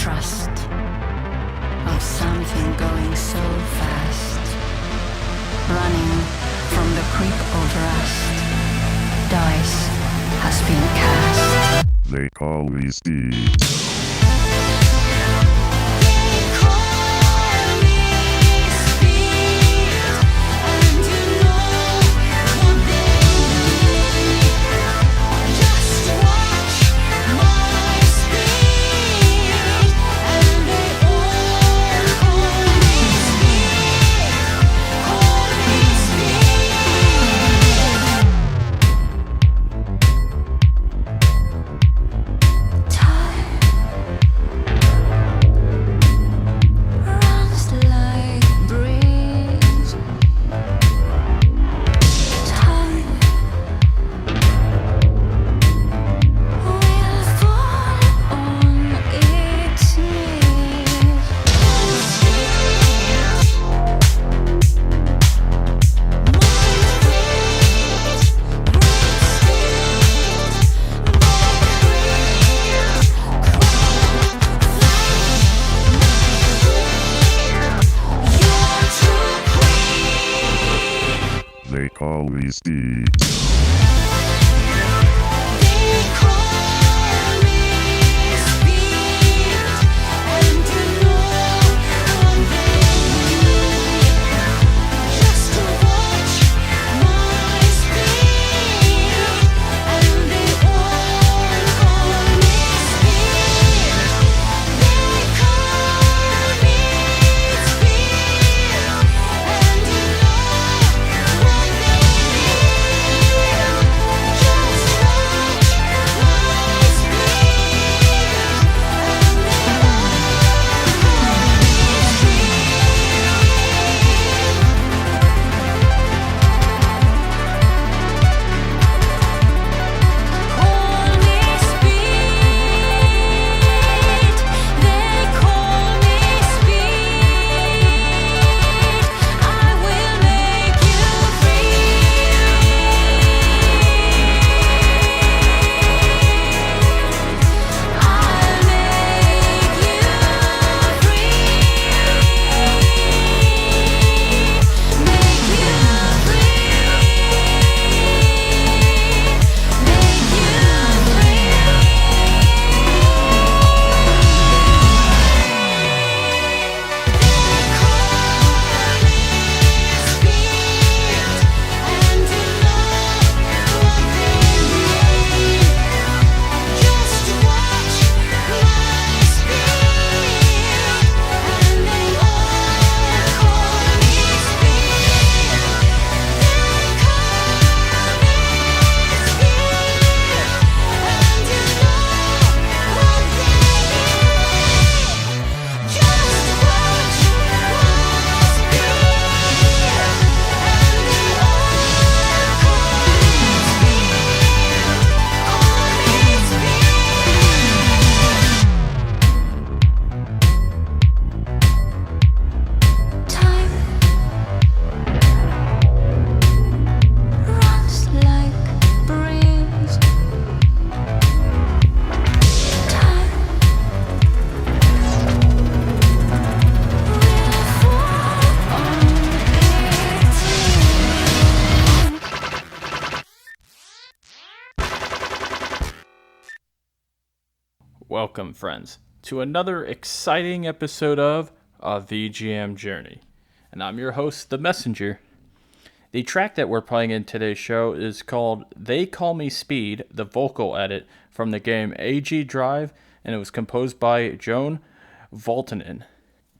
trust of something going so fast, running from the creep of rust. Dice has been cast. They call me Steve. They call me Steve. Welcome, friends, to another exciting episode of A VGM Journey. And I'm your host, The Messenger. The track that we're playing in today's show is called They Call Me Speed, the vocal edit from the game AG Drive, and it was composed by Jonne Valtonen.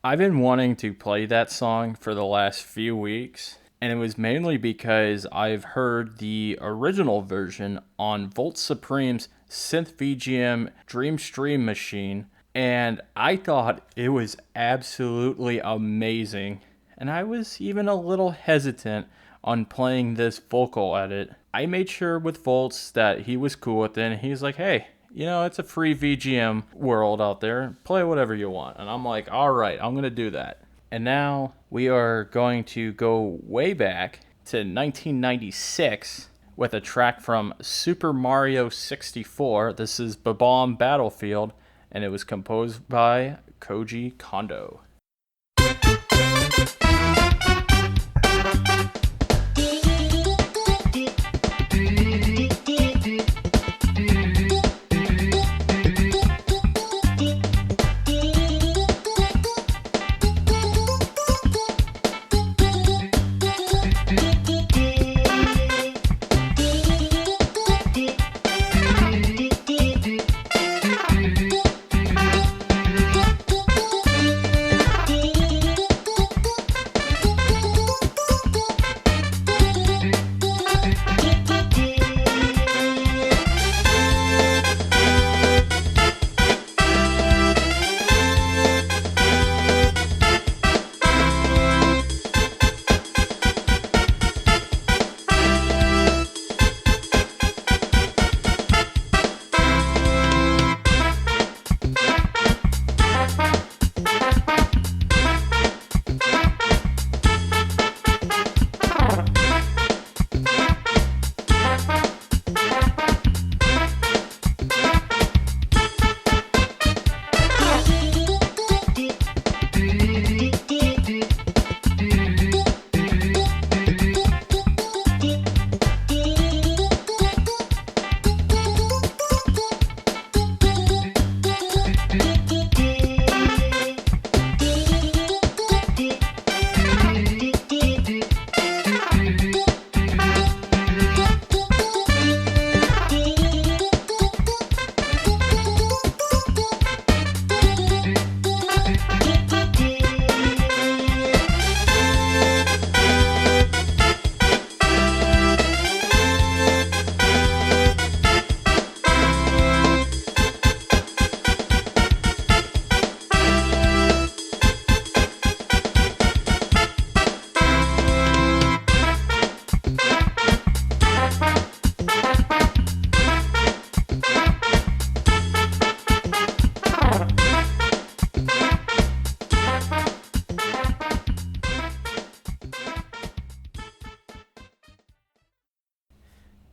I've been wanting to play that song for the last few weeks, and it was mainly because I've heard the original version on Volt Supreme's Synth VGM Dream Stream machine, and I thought it was absolutely amazing, and I was even a little hesitant on playing this vocal edit. I made sure with Volts that he was cool with it, and he's like, hey, you know, it's a free VGM world out there, play whatever you want. And I'm like, alright, I'm gonna do that. And now we are going to go way back to 1996 with a track from Super Mario 64. This is Bob-omb Battlefield, and it was composed by Koji Kondo.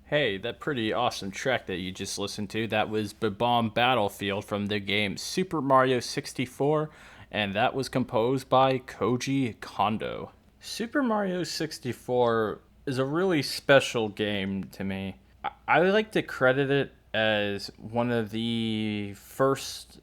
Hey, that pretty awesome track that you just listened to, that was Bob-omb Battlefield from the game Super Mario 64, and that was composed by Koji Kondo. Super Mario 64 is a really special game to me. I would like to credit it as one of the first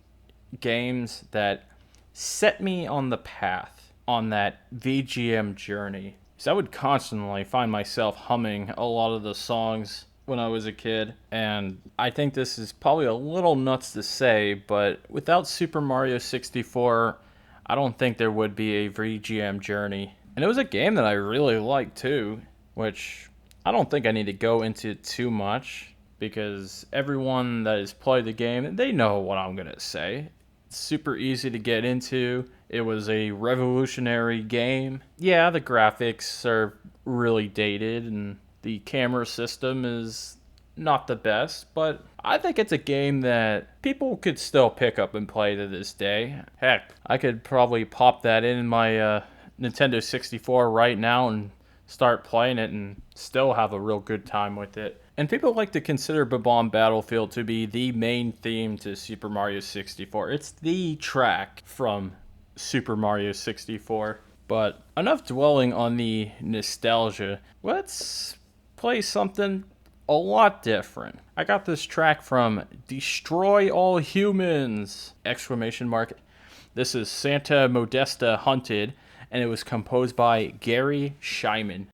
games that set me on the path on that VGM journey. So I would constantly find myself humming a lot of the songs when I was a kid, and I think this is probably a little nuts to say, but without Super Mario 64, I don't think there would be a VGM journey. And it was a game that I really liked too, which I don't think I need to go into too much, because everyone that has played the game, they know what I'm going to say. It's super easy to get into. It was a revolutionary game. Yeah, the graphics are really dated and the camera system is not the best, but I think it's a game that people could still pick up and play to this day. Heck, I could probably pop that in my Nintendo 64 right now and start playing it and still have a real good time with it. And people like to consider Bob-omb Battlefield to be the main theme to Super Mario 64. It's the track from Super Mario 64. But enough dwelling on the nostalgia. Let's play something a lot different. I got this track from Destroy All Humans! ! This is Santa Modesta Hunted, and it was composed by Gary Schyman.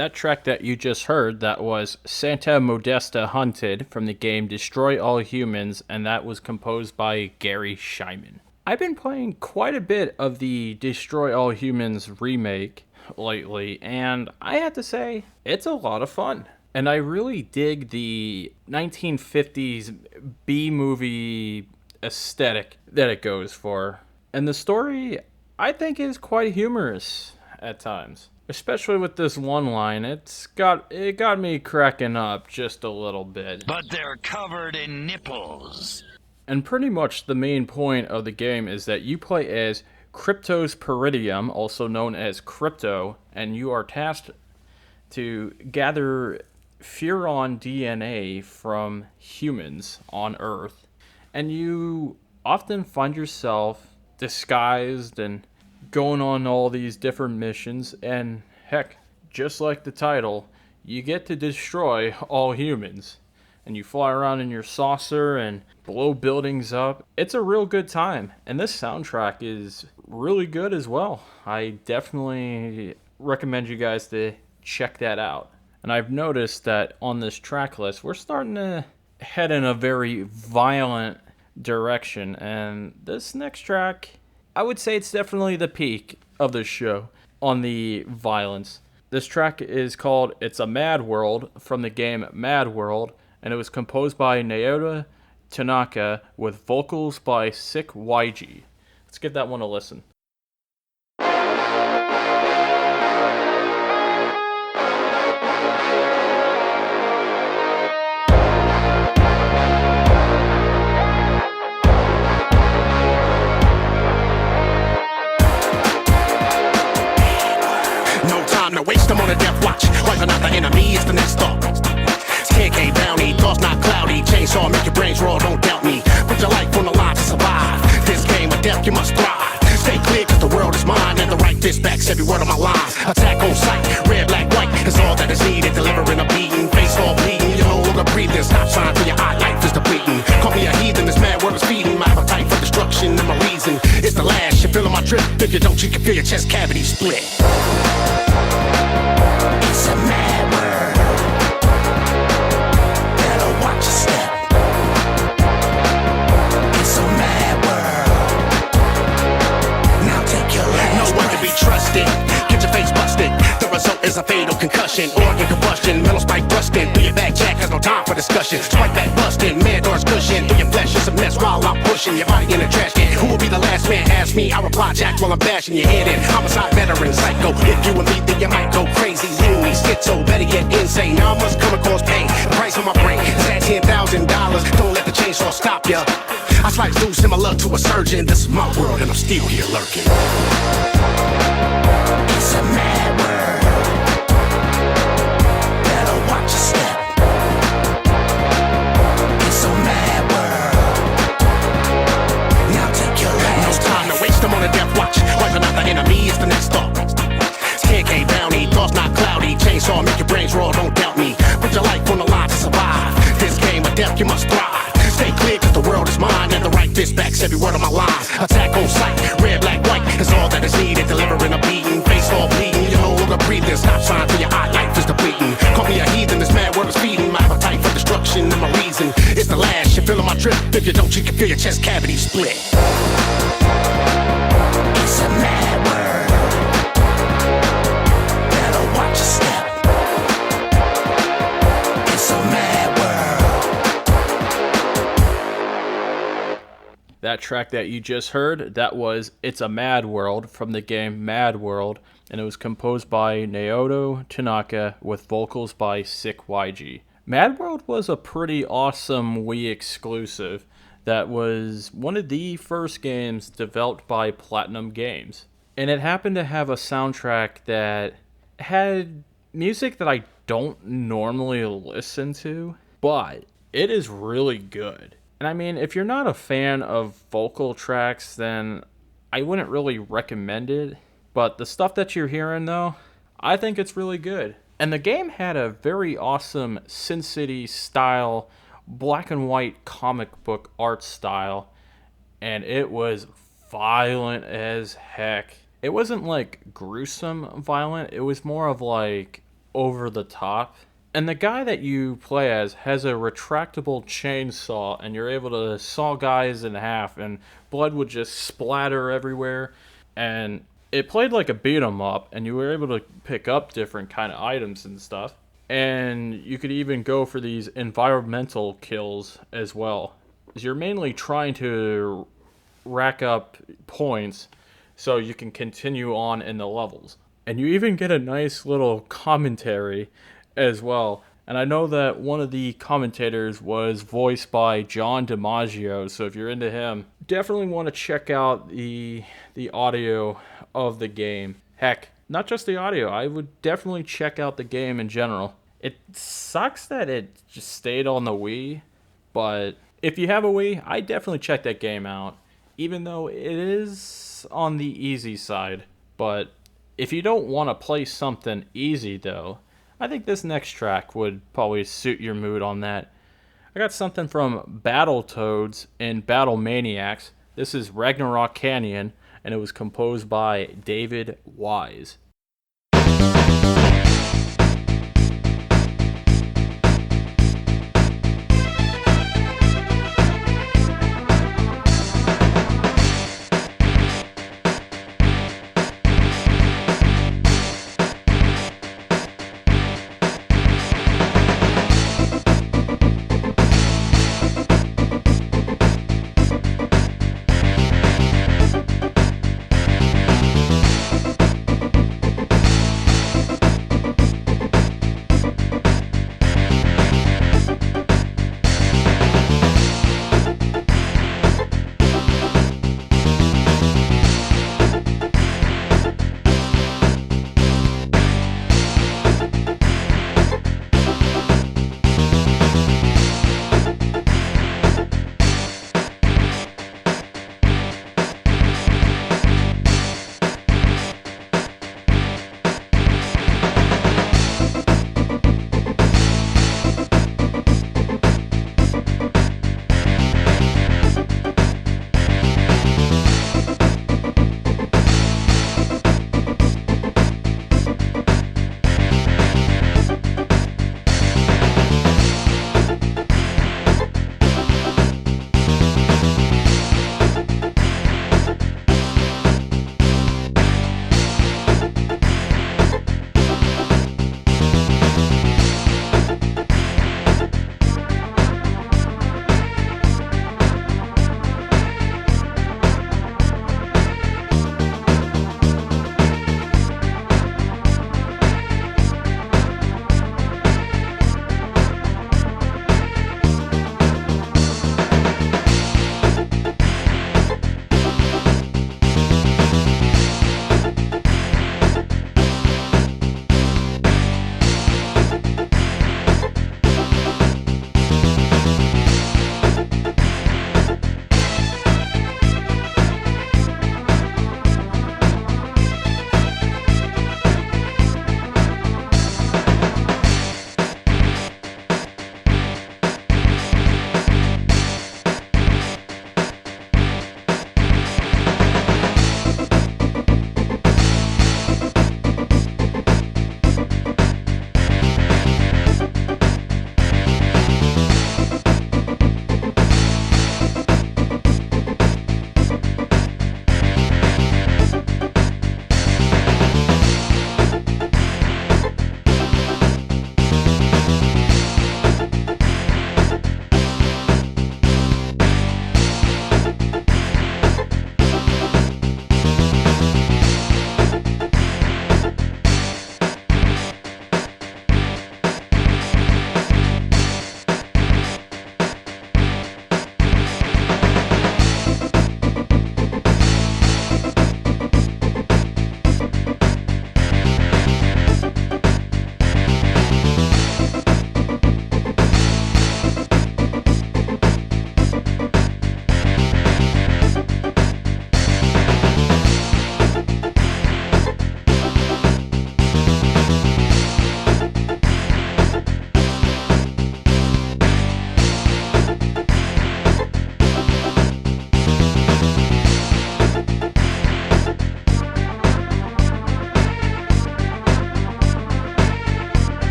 That track that you just heard, that was Santa Modesta Hunted from the game Destroy All Humans, and that was composed by Gary Schyman. I've been playing quite a bit of the Destroy All Humans remake lately, and I have to say, it's a lot of fun. And I really dig the 1950s B-movie aesthetic that it goes for. And the story, I think, is quite humorous at times. Especially with this one line, it got me cracking up just a little bit. But they're covered in nipples. And pretty much the main point of the game is that you play as Cryptos Peridium, also known as Crypto, and you are tasked to gather Furon DNA from humans on Earth. And you often find yourself disguised and going on all these different missions, and heck, just like the title, you get to destroy all humans. And you fly around in your saucer and blow buildings up. It's a real good time, and this soundtrack is really good as well. I definitely recommend you guys to check that out. And I've noticed that on this track list, we're starting to head in a very violent direction, and this next track, I would say it's definitely the peak of the show on the violence. This track is called It's a Mad World from the game Madworld, and it was composed by Naoto Tanaka with vocals by Sick YG. Let's give that one a listen. Waste them on a death watch. Wiping out the enemy is the next thought. 10K bounty, thoughts not cloudy. Chainsaw, make your brains roll, don't doubt me. Put your life on the line to survive. This game of death, you must thrive. Stay clear, cause the world is mine. And the right fist backs every word of my lines. Attack on sight, red, black, white is all that is needed. Delivering a beating, face all bleeding. You no longer breathing, stop sign for your eye, life is depleting. Call me a heathen, this mad world is feeding. My appetite for destruction and my reason is the last. You're feeling my drip, if you don't, you can feel your chest cavity split. It's a mad world. Better watch your step. It's a mad world. Now take your last. No one can be trusted. Get your face busted. The result is a fatal concussion, organ combustion, metal spike busting. Through your back jack has no time for discussion. Spike back busting, man doors cushion. Through your flesh is a mess while I'm pushing your body in a trash can. Who will be the last man? Ask me. I reply jack while I'm bashing your head in. Homicide veteran, psycho. If you and me, then you might go crazy. Loony, schizo, better yet insane. Now I must come and cause pain. The price on my brain is at $10,000. Don't let the chainsaw stop ya. I slice through similar to a surgeon. This is my world and I'm still here lurking. It's a mad world. Better watch your step. It's a mad world. Now take your last. No time to waste them on a death watch. Wiping out the enemy is the next thought. 10K bounty, thoughts not cloudy. Chainsaw, make your brains roll, don't doubt me. Put your life on the line to survive. This game of death, you must thrive. Stay clear, cause the world is mine. And the right fist backs every word of my lines. Attack on sight, red, black, white is all that is needed. Delivering a beating, face all bleeding. You no longer breathing, stop sign for your eye, life is depleting. Call me a heathen, this mad world is feeding. My appetite for destruction and my reason is the last. You're feeling my drip, if you don't, you can feel your chest cavity split. It's a mad world. Better watch your step. It's a mad world. That track that you just heard, that was It's a Mad World from the game Madworld, and it was composed by Naoto Tanaka with vocals by Sick YG. Madworld was a pretty awesome Wii exclusive that was one of the first games developed by Platinum Games. And it happened to have a soundtrack that had music that I don't normally listen to, but it is really good. And I mean, if you're not a fan of vocal tracks, then I wouldn't really recommend it. But the stuff that you're hearing, though, I think it's really good. And the game had a very awesome Sin City style, black and white comic book art style. And it was violent as heck. It wasn't like gruesome violent. It was more of like over the top. And the guy that you play as has a retractable chainsaw, and you're able to saw guys in half, and blood would just splatter everywhere. And it played like a beat 'em up, and you were able to pick up different kind of items and stuff. And you could even go for these environmental kills as well. You're mainly trying to rack up points so you can continue on in the levels. And you even get a nice little commentary as well. And I know that one of the commentators was voiced by John DiMaggio, so if you're into him, definitely want to check out the audio of the game. Heck, not just the audio, I would definitely check out the game in general. It sucks that it just stayed on the Wii, but if you have a Wii, I definitely check that game out, even though it is on the easy side. But if you don't want to play something easy, though, I think this next track would probably suit your mood on that. I got something from Battletoads and Battlemanics. This is Ragnarok Canyon, and it was composed by David Wise.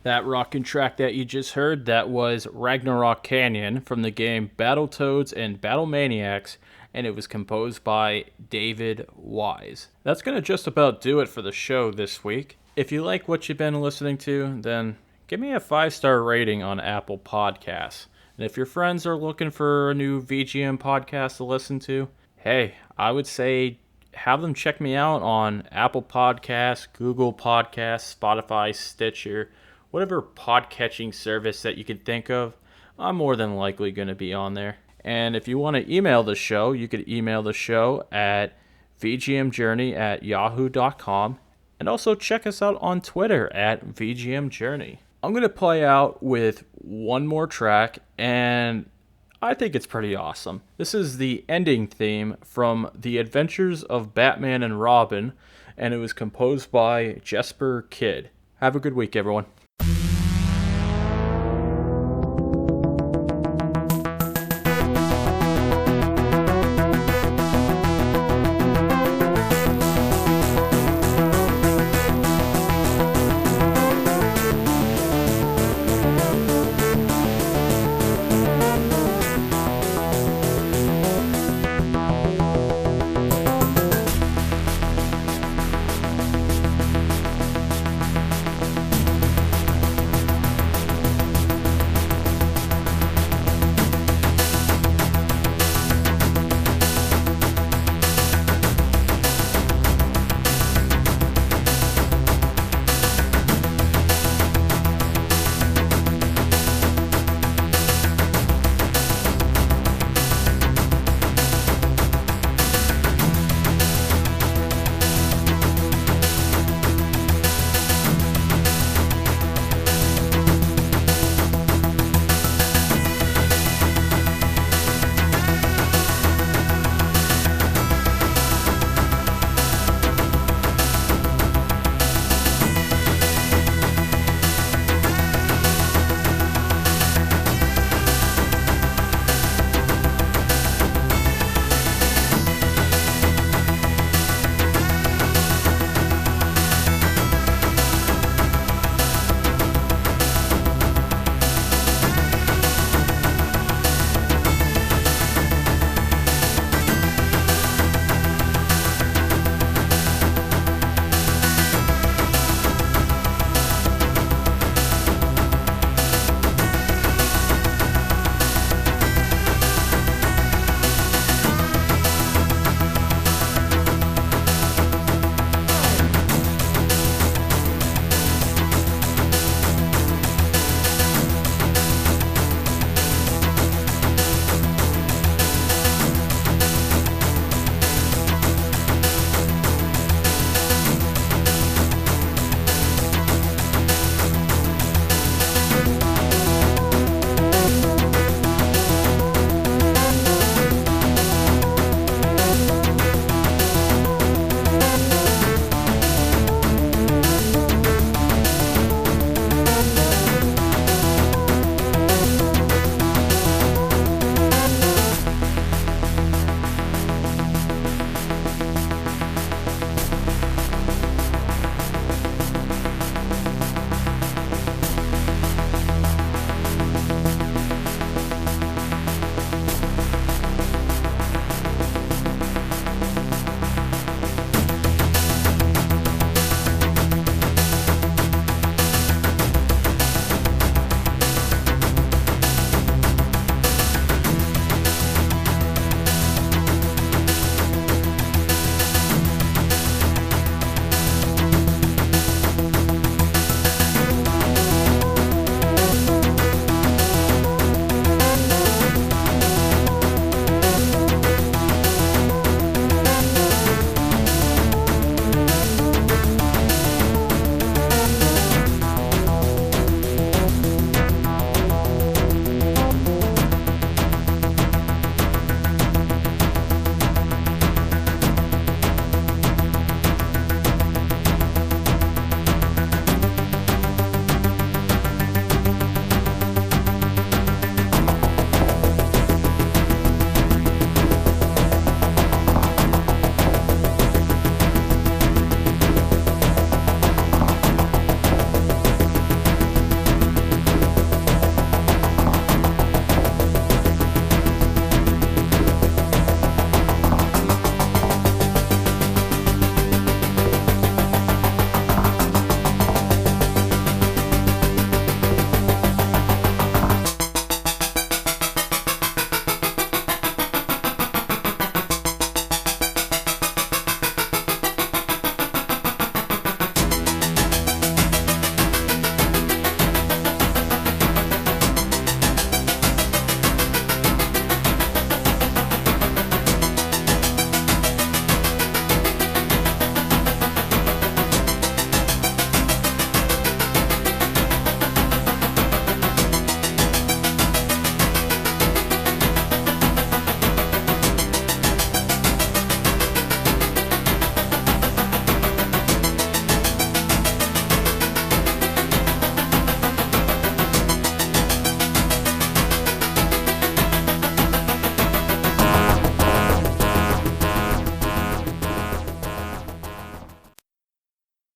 That rockin' track that you just heard, that was Ragnarok Canyon from the game Battletoads and Battlemanics, and it was composed by David Wise. That's going to just about do it for the show this week. If you like what you've been listening to, then give me a 5-star rating on Apple Podcasts. And if your friends are looking for a new VGM podcast to listen to, hey, I would say have them check me out on Apple Podcasts, Google Podcasts, Spotify, Stitcher, whatever podcatching service that you can think of. I'm more than likely going to be on there. And if you want to email the show, you could email the show at vgmjourney@yahoo.com. And also check us out on Twitter at vgmjourney. I'm going to play out with one more track, and I think it's pretty awesome. This is the ending theme from The Adventures of Batman and Robin, and it was composed by Jesper Kid. Have a good week, everyone.